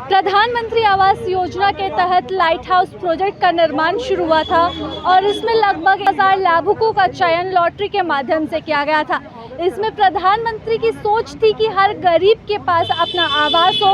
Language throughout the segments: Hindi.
प्रधानमंत्री आवास योजना के तहत लाइट हाउस प्रोजेक्ट का निर्माण शुरू हुआ था और इसमें लगभग 1000 लाभुकों का चयन लॉटरी के माध्यम से किया गया था। इसमें प्रधानमंत्री की सोच थी कि हर गरीब के पास अपना आवास हो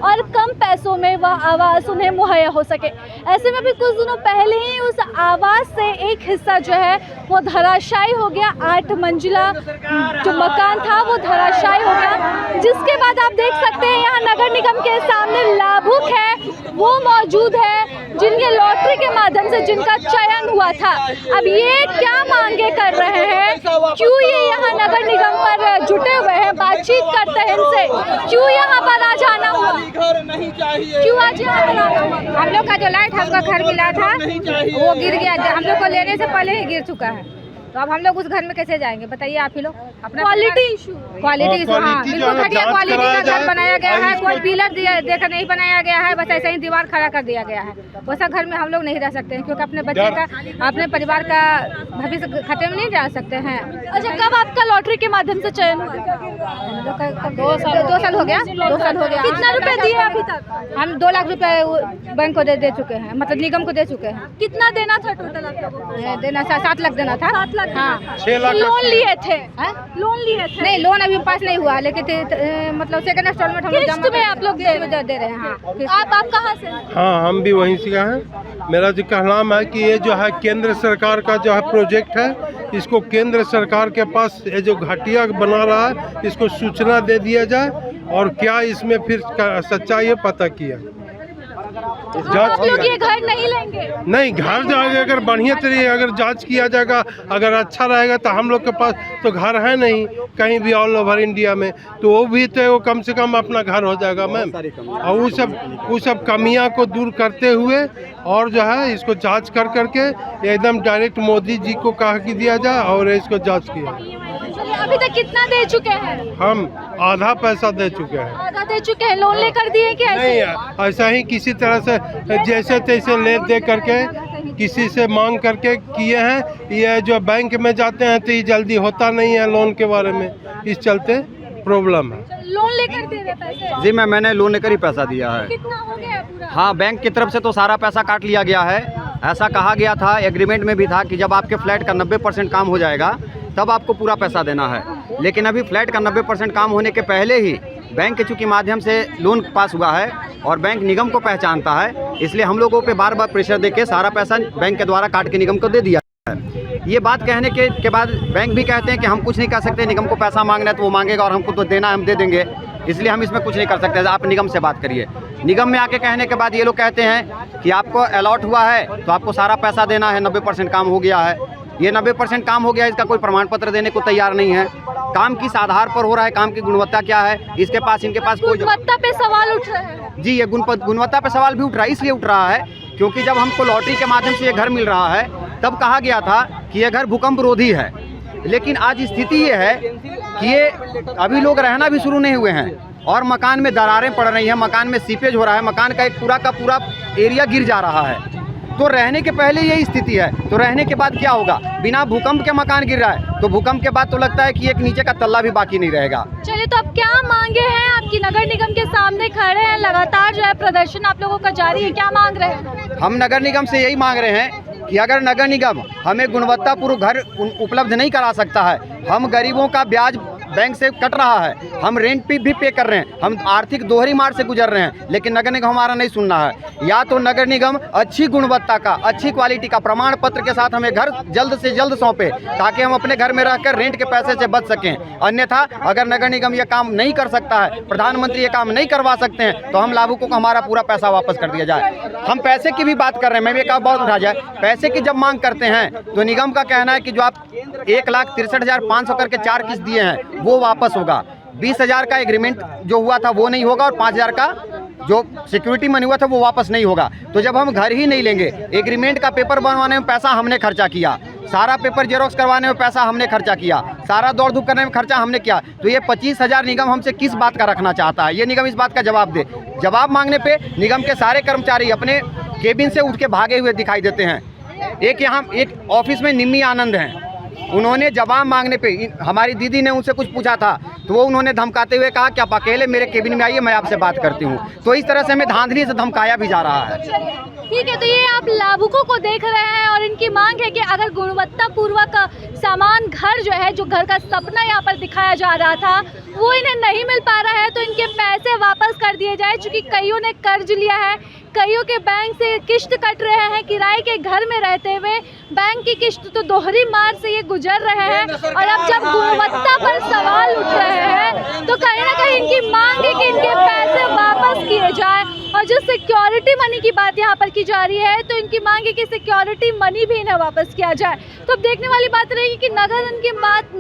और कम पैसों में वह आवास उन्हें मुहैया हो सके। ऐसे में भी कुछ दिनों पहले ही उस आवास से एक हिस्सा जो है वो धराशायी हो गया। 8 मंजिला जो मकान था वो धराशायी हो गया, जिसके बाद आप देख सकते हैं यहाँ नगर निगम के सामने लाभुक है वो मौजूद है जिनके लॉटरी के माध्यम से जिनका चयन हुआ था। अब ये क्या मांगे कर रहे हैं, क्यों ये यहाँ नगर निगम पर जुटे हुए हैं, बातचीत करते हैं इनसे, क्यों यहाँ पर आज आना हुआ, क्यों आज यहाँ पर आना हुआ? हम लोग का जो लाइट हाउस का घर मिला था वो गिर गया, हम लोग को लेने से पहले ही गिर चुका है। तो अब हम लोग उस घर में कैसे जाएंगे बताइए आप ही लोग। अपना क्वालिटी इशू, हाँ बिल्कुल घटिया क्वालिटी का घर बनाया गया है, कोई पिलर देकर नहीं बनाया गया है, बस ऐसे ही दीवार खड़ा कर दिया गया है। वैसा घर में हम लोग नहीं रह सकते हैं क्योंकि अपने बच्चे का, अपने परिवार का भविष्य खतरे में नहीं जा सकते हैं। अच्छा, कब आपका लॉटरी के माध्यम से चयन हुआ? 2 साल हो गया। कितना रुपए दिए अभी तक? हम 2 लाख रुपए बैंक को दे चुके हैं, मतलब निगम को दे चुके हैं। कितना देना था टोटल आप लोगों को? देना 7 लाख देना था। 7 लाख। हाँ। 6 लाख लोन लिए थे? लोन लिए थे? नहीं, लोन अभी पास नहीं हुआ, लेकिन मतलब सेकंड इंस्टॉलमेंट हम लोग किस्त में आप लोग दे रहे हैं। हाँ। आप कहाँ से? हाँ, हम भी वहीं से हैं। मेरा जो कहना है कि ये जो है केंद्र सरकार का जो है प्रोजेक्ट है, इसको केंद्र सरकार के पास ये जो घटिया बना रहा है इसको सूचना दे दिया जाए और क्या इसमें फिर सच्चाई है पता किया आप लोग ये घर नहीं लेंगे? नहीं, घर जाएगा अगर बढ़िया तरीके अगर जांच किया जाएगा, अगर अच्छा रहेगा तो हम लोग के पास तो घर है नहीं कहीं भी ऑल ओवर इंडिया में, तो वो भी तो कम से कम अपना घर हो जाएगा मैम। और वो सब कमियां को दूर करते हुए और जो है इसको जांच कर करके एकदम डायरेक्ट मोदी जी को कहा कि दिया जाए और इसको जांच किया। अभी तक कितना दे चुके हैं? हम आधा पैसा दे चुके हैं। आधा दे चुके हैं? लोन लेकर दिए क्या? नहीं, ऐसा ही किसी तरह से जैसे तैसे ले दे करके किसी से मांग करके किए हैं। ये जो बैंक में जाते हैं तो ये जल्दी होता नहीं है लोन के बारे में, इस चलते प्रॉब्लम है। लोन लेकर दे रहे पैसे? जी मैंने लोन लेकर ही पैसा दिया है। कितना हो गया पूरा? हाँ, बैंक की तरफ से तो सारा पैसा काट लिया गया है। ऐसा कहा गया था, एग्रीमेंट में भी था कि जब आपके फ्लैट का 90% काम हो जाएगा तब आपको पूरा पैसा देना है। लेकिन अभी फ्लैट का 90% काम होने के पहले ही बैंक के चूँकि माध्यम से लोन पास हुआ है और बैंक निगम को पहचानता है, इसलिए हम लोगों पे बार बार प्रेशर देके सारा पैसा बैंक के द्वारा काट के निगम को दे दिया है। ये बात कहने के बाद बैंक भी कहते हैं कि हम कुछ नहीं कर सकते, निगम को पैसा मांगना है तो वो मांगेगा और हमको तो देना है, हम दे देंगे, इसलिए हम इसमें कुछ नहीं कर सकते। आप निगम से बात करिए। निगम में आके कहने के बाद ये लोग कहते हैं कि आपको अलॉट हुआ है तो आपको सारा पैसा देना है, 90% काम हो गया है। ये 90% काम हो गया, इसका कोई प्रमाण पत्र देने को तैयार नहीं है। काम किस आधार पर हो रहा है, काम की गुणवत्ता क्या है, इनके पास कोई गुणवत्ता पे सवाल उठ रहा है। जी, ये गुणवत्ता पे सवाल भी उठ रहा है। इसलिए उठ रहा है क्योंकि जब हमको लॉटरी के माध्यम से ये घर मिल रहा है तब कहा गया था कि ये घर भूकंप रोधी है, लेकिन आज स्थिति ये है कि ये अभी लोग रहना भी शुरू नहीं हुए हैं और मकान में दरारें पड़ रही हैं, मकान में सीपेज हो रहा है, मकान का एक पूरा का पूरा एरिया गिर जा रहा है। तो रहने के पहले यही स्थिति है, तो रहने के बाद क्या होगा? बिना भूकंप के मकान गिर रहा है तो भूकंप के बाद तो लगता है कि एक नीचे का तल्ला भी बाकी नहीं रहेगा। चलिए, तो अब क्या मांगे हैं आपकी? नगर निगम के सामने खड़े हैं, लगातार जो है प्रदर्शन आप लोगों का जारी है, क्या मांग रहे हैं? हम नगर निगम से यही मांग रहे हैं कि अगर नगर निगम हमें गुणवत्तापूर्ण घर उपलब्ध नहीं करा सकता है, हम गरीबों का ब्याज बैंक से कट रहा है, हम रेंट पे भी पे कर रहे हैं, हम आर्थिक दोहरी मार से गुजर रहे हैं, लेकिन नगर निगम हमारा नहीं सुन रहा है। या तो नगर निगम अच्छी गुणवत्ता का, अच्छी क्वालिटी का प्रमाण पत्र के साथ हमें घर जल्द से जल्द सौंपे ताकि हम अपने घर में रहकर रेंट के पैसे से बच सकें। अन्यथा अगर नगर निगम ये काम नहीं कर सकता है, प्रधानमंत्री ये काम नहीं करवा सकते हैं, तो हम लाभुकों को हमारा पूरा पैसा वापस कर दिया जाए। हम पैसे की भी बात कर रहे हैं, मैं भी एक बात उठा जाए, पैसे की जब मांग करते हैं तो निगम का कहना है कि जो आप 1,63,500 करके 4 किस्त दिए हैं वो वापस होगा। 20,000 का एग्रीमेंट जो हुआ था वो नहीं होगा और 5,000 का जो सिक्योरिटी मनी हुआ था वो वापस नहीं होगा। तो जब हम घर ही नहीं लेंगे, एग्रीमेंट का पेपर बनवाने में पैसा हमने खर्चा किया, सारा पेपर जेरोक्स करवाने में पैसा हमने खर्चा किया, सारा दौड़ धूप करने में खर्चा हमने किया, तो ये 25,000 निगम हमसे किस बात का रखना चाहता है? ये निगम इस बात का जवाब दे। जवाब मांगने पे निगम के सारे कर्मचारी अपने केबिन से उठ के भागे हुए दिखाई देते हैं। एक यहाँ एक ऑफिस में निम्मी आनंद हैं, उन्होंने जवाब मांगने पे हमारी दीदी ने उनसे कुछ पूछा था तो वो उन्होंने धमकाते हुए कहा कि आप अकेले मेरे केबिन में आइए, मैं आपसे बात करती हूँ। तो इस तरह से हमें धांधली से धमकाया भी जा रहा है। ठीक है, तो ये आप लाभुकों को देख रहे हैं और इनकी मांग है कि अगर गुणवत्तापूर्वक सामान घर जो है, जो घर का सपना यहाँ पर दिखाया जा रहा था, वो इन्हें नहीं मिल पा रहा है तो इनके पैसे वापस कर दिए जाए। चूँकि कईयों ने कर्ज लिया है, कईयों के बैंक से किश्त कट रहे हैं, किराए के घर में रहते हुए बैंक की किश्त तो दोहरी मार से ये गुजर रहे हैं। और अब जब गुणवत्ता पर सवाल उठ रहे हैं तो कहीं ना कहीं इनकी मांग है कि इनके पैसे वापस किए जाए। और जो सिक्योरिटी मनी की बात यहाँ पर की जा रही है तो इनकी मांग है कि सिक्योरिटी मनी भी इन्हें वापस किया जाए। तो अब देखने वाली बात रहेगी कि नगर इनकी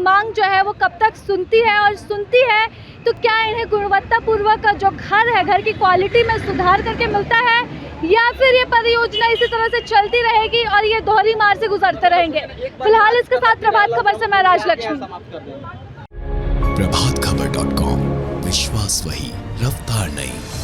मांग जो है वो कब तक सुनती है, और सुनती है तो क्या इन्हें गुणवत्तापूर्वक जो घर है, घर की क्वालिटी में सुधार करके मिलता है, या फिर ये परियोजना इसी तरह से चलती रहेगी और ये दोहरी मार से गुजरते रहेंगे। फिलहाल इसके साथ प्रभात खबर से मैं राजलक्ष्मी। प्रभातखबर.com, विश्वास वही, रफ्तार नहीं।